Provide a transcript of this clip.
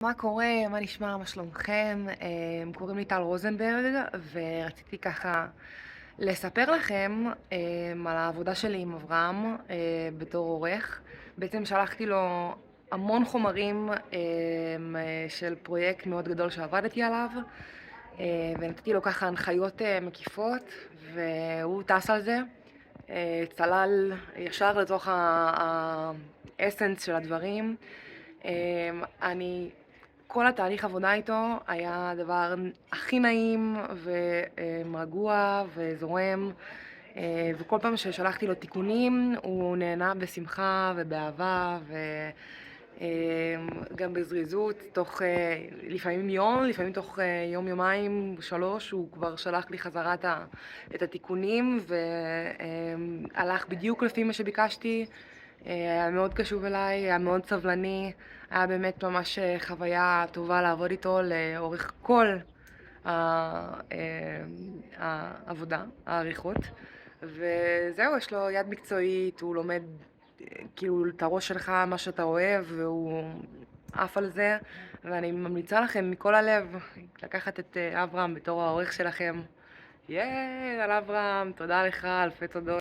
מה קורה? מה נשמע? מה שלומכם? קוראים לי טל רוזנברג, ורציתי ככה לספר לכם על העבודה שלי עם אברהם בתור עורך. בעצם שלחתי לו המון חומרים של פרויקט מאוד גדול שעבדתי עליו, ונתתי לו ככה הנחיות מקיפות, והוא טס על זה. צלל ישר לתוך האסנס של הדברים. כל התהליך עבודה איתו היה הדבר הכי נעים ורגוע וזורם, וכל פעם ששלחתי לו תיקונים הוא נהנה בשמחה ובאהבה וגם בזריזות. תוך לפעמים יום, לפעמים תוך יום, יומיים, 3 הוא כבר שלח לי חזרה את התיקונים, והלך בדיוק לפי מה שביקשתי. היה מאוד קשוב אליי, היה מאוד סבלני, היה באמת ממש חוויה טובה לעבוד איתו לאורך כל העבודה, העריכות. וזהו, יש לו יד מקצועית, הוא לומד כאילו את הראש שלך, מה שאתה אוהב, והוא עף על זה. ואני ממליצה לכם מכל הלב לקחת את אברהם בתור העורך שלכם. על אברהם, תודה לך, אלפי תודות.